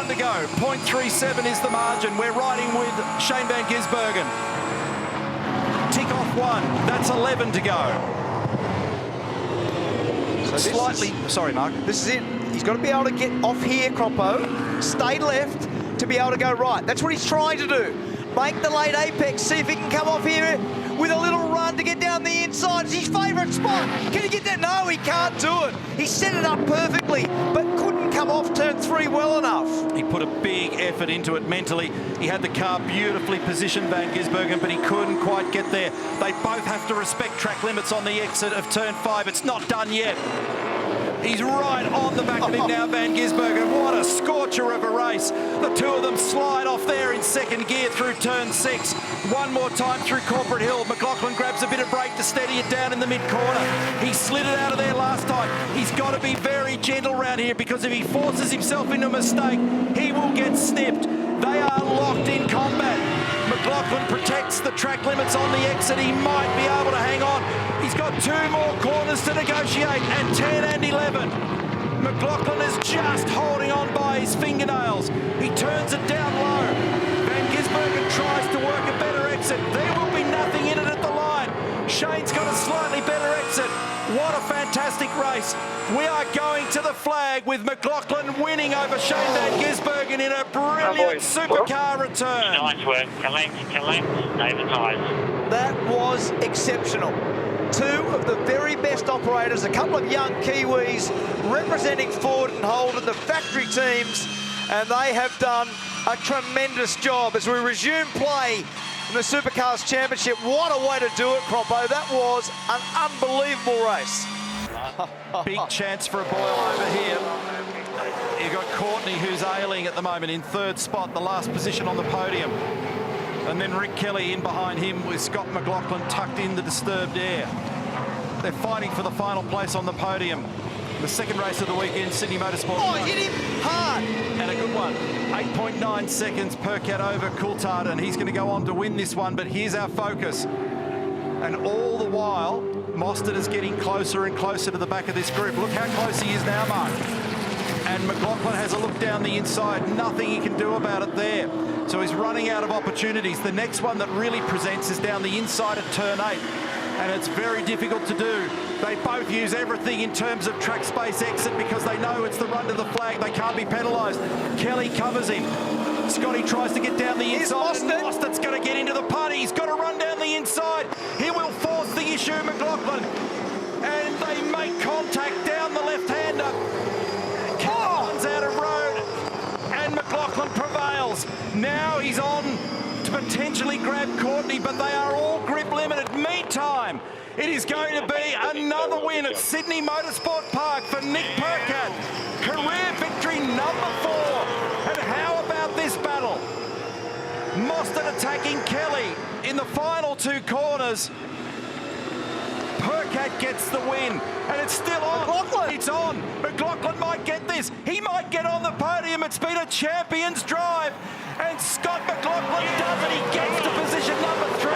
1 to go. 0.37 is the margin. We're riding with Shane van Gisbergen. Tick off 1. That's 11 to go. So Slightly. Sorry, Mark. This is it. He's got to be able to get off here, Croppo. Stay left to be able to go right. That's what he's trying to do. Make the late apex. See if he can come off here with a little run to get down the inside. It's his favourite spot. Can he get that? No, he can't do it. He set it up perfectly, but couldn't come off turn 3 well enough. He put a big effort into it mentally. He had the car beautifully positioned, Van Gisbergen, but he couldn't quite get there. They both have to respect track limits on the exit of turn 5. It's not done yet. He's right on the back of him now, Van Gisbergen. What a scorcher of a race. The two of them slide off there in second gear through turn 6. One more time through Corporate Hill. McLaughlin grabs a bit of brake to steady it down in the mid-corner. He slid it out of there last time. He's got to be very gentle around here because if he forces himself into a mistake, he will get snipped. They are locked in combat. McLaughlin protects the track limits on the exit. He might be able to hang on. He's got 2 more corners to negotiate, and 10 and 11. McLaughlin is just holding on by his fingernails. He turns it down low. Van Gisbergen tries to work a better exit. There will be nothing in it at the line. Shane's got a slightly better exit. What a fantastic race. We are going to the flag with McLaughlin winning over Shane van Gisbergen in a brilliant supercar return. Nice work. Collect, David Hayes. That was exceptional. 2 of the very best operators, a couple of young Kiwis representing Ford and Holden, the factory teams, and they have done a tremendous job as we resume play in the Supercars Championship. What a way to do it, Croppo. That was an unbelievable race. Big chance for a boil over here. You've got Courtney, who's ailing at the moment, in 3rd spot, the last position on the podium. And then Rick Kelly in behind him with Scott McLaughlin tucked in the disturbed air. They're fighting for the final place on the podium. The second race of the weekend, Sydney Motorsport. Oh, hit him hard. And a good one. 8.9 seconds Percat over Coulthard, and he's going to go on to win this one, but here's our focus. And all the while, Mostert is getting closer and closer to the back of this group. Look how close he is now, Mark. And McLaughlin has a look down the inside. Nothing he can do about it there. So he's running out of opportunities. The next one that really presents is down the inside at turn 8. And it's very difficult to do. They both use everything in terms of track space exit because they know it's the run to the flag. They can't be penalised. Kelly covers him. Scotty tries to get down the inside. Mostert's going to get into the party. He's got to run down the inside. He will force the issue, McLaughlin. And they make contact down the left-hander. Kelly runs out of road. And McLaughlin prevails. Now he's on to potentially grab Courtney, but they are all grip limited. Meantime, it is going to be another win at Sydney Motorsport Park for Nick Percat. Career victory number 4. And how about this battle? Mostert attacking Kelly in the final 2 corners. Percat gets the win, and it's still on. McLaughlin. It's on. McLaughlin might get this. He might get on the podium. It's been a champion's drive, and Scott McLaughlin does it. He gets to position number 3.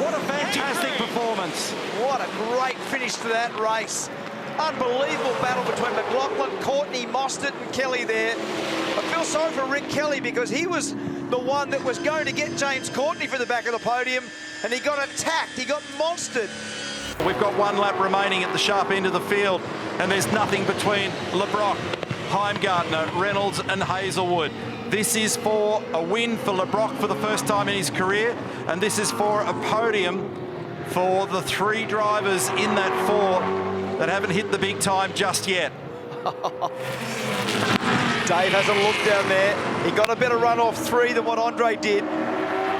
What a fantastic performance. What a great finish to that race. Unbelievable battle between McLaughlin, Courtney, Mostert and Kelly there. I feel sorry for Rick Kelly because he was the one that was going to get James Courtney for the back of the podium, and he got attacked. He got monstered. We've got 1 lap remaining at the sharp end of the field, and there's nothing between LeBrock, Heimgartner, Reynolds and Hazelwood. This is for a win for LeBrock for the first time in his career, and this is for a podium for the 3 drivers in that 4 that haven't hit the big time just yet. Dave has a look down there. He got a better run off 3 than what Andre did.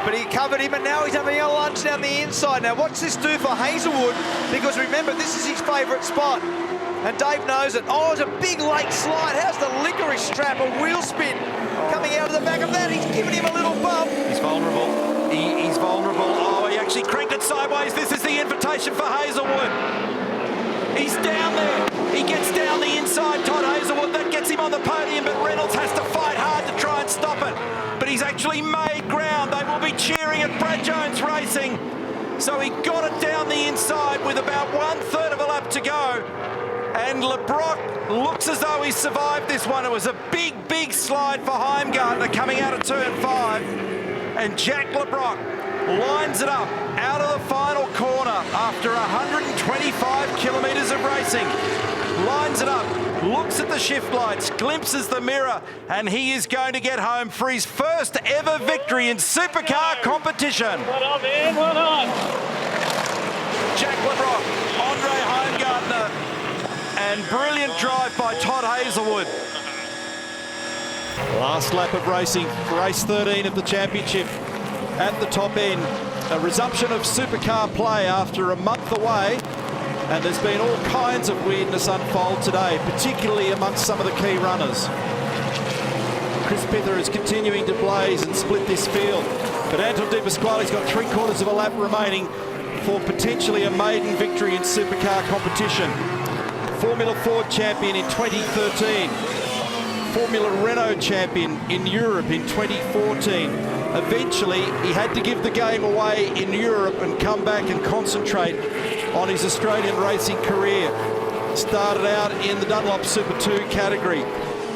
But he covered him, and now he's having a lunge down the inside. Now, what's this do for Hazelwood? Because remember, this is his favourite spot. And Dave knows it. Oh, it's a big late slide. How's the licorice strap, a wheel spin coming out of the back of that? He's giving him a little bump. He's vulnerable. He's vulnerable. Oh, he actually cranked it sideways. This is the invitation for Hazelwood. He's down there. He gets down the inside, Todd Hazelwood. That gets him on the podium, but Reynolds has to fight hard to try and stop it. But he's actually made ground. They will be cheering at Brad Jones Racing. So he got it down the inside with about 1/3 of a lap to go. And LeBrock looks as though he survived this one. It was a big, big slide for Heimgartner coming out of turn 5. And Jack LeBrock lines it up out of the final corner after 125 kilometres of racing. Lines it up, looks at the shift lights, glimpses the mirror, and he is going to get home for his first ever victory in supercar competition. Well done, man. Well done. Jack LeBrock, Andre Heimgartner, and brilliant drive by Todd Hazelwood. Last lap of racing, race 13 of the championship at the top end. A resumption of supercar play after a month away, and there's been all kinds of weirdness unfold today, particularly amongst some of the key runners. Chris Pither is continuing to blaze and split this field, but Anton De Pasquale's got 3/4 of a lap remaining for potentially a maiden victory in supercar competition. Formula Ford champion in 2013, Formula Renault champion in Europe in 2014. Eventually, he had to give the game away in Europe and come back and concentrate on his Australian racing career. Started out in the Dunlop Super 2 category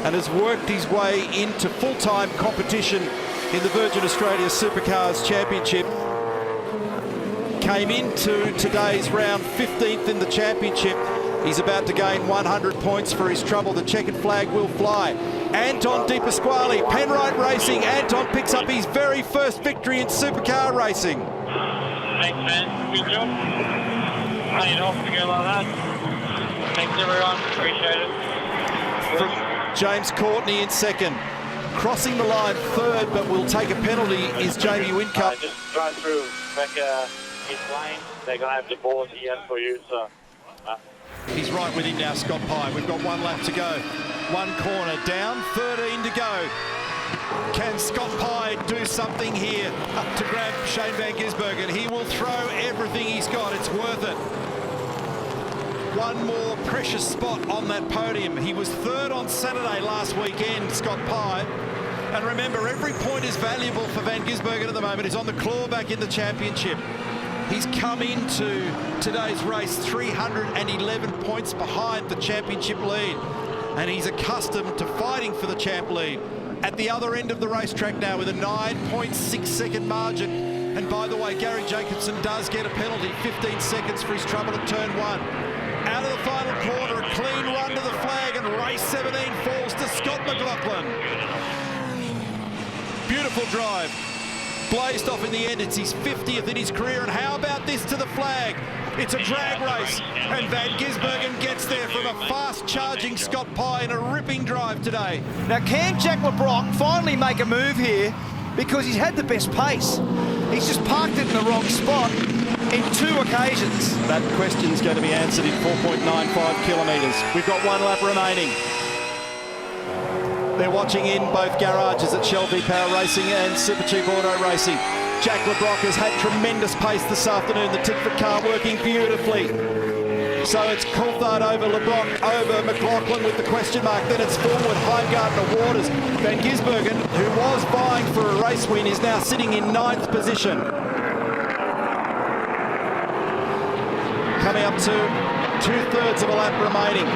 and has worked his way into full-time competition in the Virgin Australia Supercars Championship. Came into today's round 15th in the championship. He's about to gain 100 points for his trouble. The checkered flag will fly. Anton De Pasquale, Penrite Racing. Anton picks up his very first victory in supercar racing. Thanks, man. Good job. Playing off to go like that. Thanks, everyone. Appreciate it. From James Courtney in second. Crossing the line third, but will take a penalty, is Jamie Whincup. Just drive through back his lane. They're going to have the ball at the end for you, so... He's right with him now, Scott Pye. We've got 1 lap to go. 1 corner down, 13 to go. Can Scott Pye do something here to grab Shane Van Gisbergen? He will throw everything he's got. It's worth it. One more precious spot on that podium. He was third on Saturday last weekend, Scott Pye. And remember, every point is valuable for Van Gisbergen at the moment. He's on the clawback in the championship. He's come into today's race 311 points behind the championship lead, and he's accustomed to fighting for the champ lead. At the other end of the racetrack now with a 9.6 second margin. And by the way, Gary Jacobson does get a penalty, 15 seconds for his trouble at turn 1. Out of the final corner, a clean run to the flag, and race 17 falls to Scott McLaughlin. Beautiful drive. Blazed off in the end. It's his 50th in his career, and how about this to the flag? It's a drag race, and Van Gisbergen gets there from a fast-charging Scott Pye in a ripping drive today. Now, can Jack LeBrock finally make a move here? Because he's had the best pace. He's just parked it in the wrong spot in 2 occasions. That question's going to be answered in 4.95 kilometres. We've got 1 lap remaining. They're watching in both garages at Shell V-Power Racing and Supercheap Auto Racing. Jack LeBrock has had tremendous pace this afternoon. The Tickford car working beautifully. So it's Coulthard over LeBrock, over McLaughlin with the question mark. Then it's forward, Heimgartner, Waters. Van Gisbergen, who was vying for a race win, is now sitting in 9th position. Coming up to 2/3 of a lap remaining.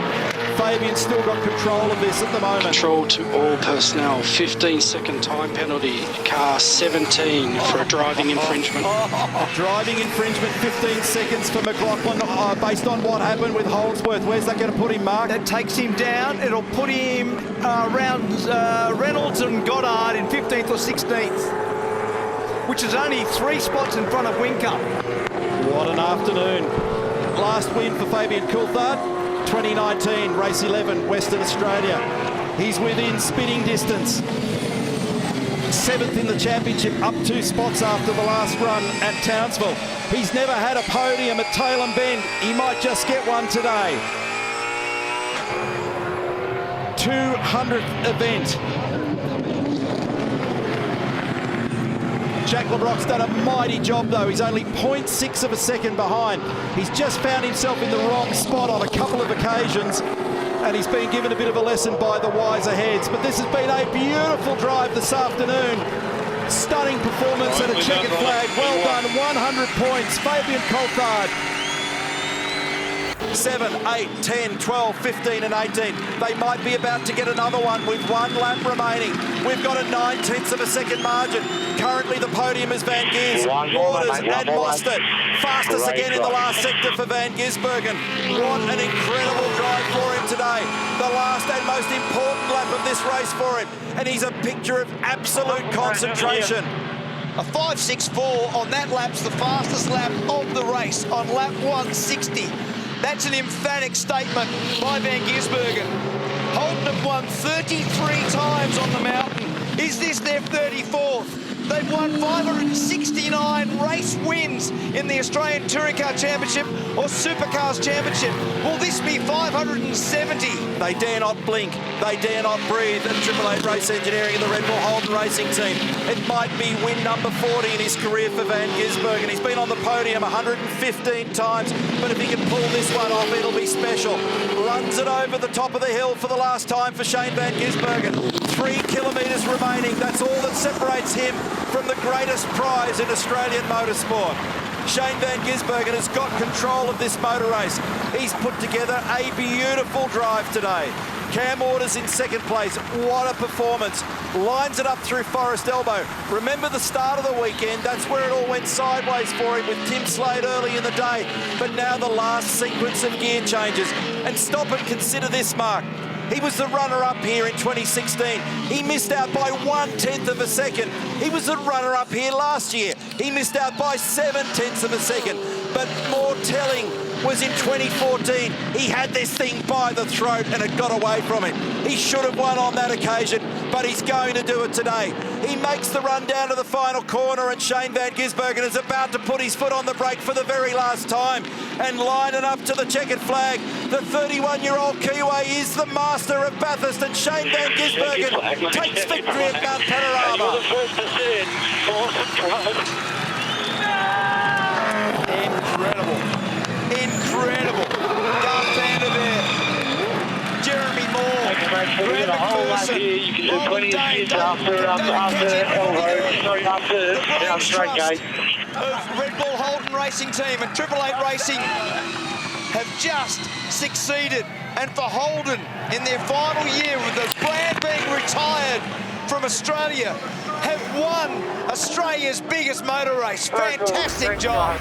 Fabian's still got control of this at the moment. Control to all personnel, 15-second time penalty, car 17 for a driving infringement. Driving infringement, 15 seconds for McLaughlin, based on what happened with Holdsworth. Where's that going to put him, Mark? That takes him down. It'll put him around Reynolds and Goddard in 15th or 16th, which is only 3 spots in front of Whincup. What an afternoon. Last win for Fabian Coulthard. 2019, race 11, Western Australia. He's within spitting distance. 7th in the championship, up 2 spots after the last run at Townsville. He's never had a podium at Tailem Bend. He might just get one today. 200th event. Jack LeBrock's done a mighty job though. He's only 0.6 of a second behind. He's just found himself in the wrong spot on a couple of occasions, and he's been given a bit of a lesson by the wiser heads. But this has been a beautiful drive this afternoon. Stunning performance and a checkered flag. Well done, 100 points. Fabian Coulthard 7, 8, 10, 12, 15 and 18. They might be about to get another one with 1 lap remaining. We've got a 9/10 of a second margin. Currently the podium is Van Geers, Waters and Mostert. Fastest again in the last sector for Van Gisbergen. What an incredible drive for him today. The last and most important lap of this race for him. And he's a picture of absolute concentration. A 5.64 on that lap's the fastest lap of the race on lap 160. That's an emphatic statement by Van Gisbergen. Holden have won 33 times on the mountain. Is this their 34th? They've won 569 race wins in the Australian Touring Car Championship or Supercars Championship. Will this be 570? They dare not blink, they dare not breathe at Triple Eight Race Engineering and the Red Bull Holden Racing Team. It might be win number 40 in his career for Van Gisbergen. He's been on the podium 115 times, but if he can pull this one off, it'll be special. Runs it over the top of the hill for the last time for Shane Van Gisbergen. 3 kilometres remaining, that's all that separates him from the greatest prize in Australian motorsport. Shane Van Gisbergen has got control of this motor race. He's put together a beautiful drive today. Cam Waters in second place. What a performance. Lines it up through Forest Elbow. Remember the start of the weekend, that's where it all went sideways for him with Tim Slade early in the day. But now the last sequence of gear changes. And stop and consider this, Mark. He was the runner-up here in 2016. He missed out by 1/10 of a second. He was the runner-up here last year. He missed out by 7/10 of a second. But more telling was in 2014. He had this thing by the throat and it got away from him. He should have won on that occasion, but he's going to do it today. He makes the run down to the final corner and Shane Van Gisbergen is about to put his foot on the brake for the very last time and line it up to the checkered flag. The 31-year-old Kiwi is the master of Bathurst and Shane Van Gisbergen takes victory at Mount Panorama. Incredible. Incredible. Garth Vander there. Jeremy Moore. We're a whole lot here. You can do plenty of skids after the straight gate. Of Red Bull Holden Racing Team and Triple Eight Racing have just succeeded. And for Holden, in their final year with the brand being retired from Australia, have won Australia's biggest motor race. Fantastic job.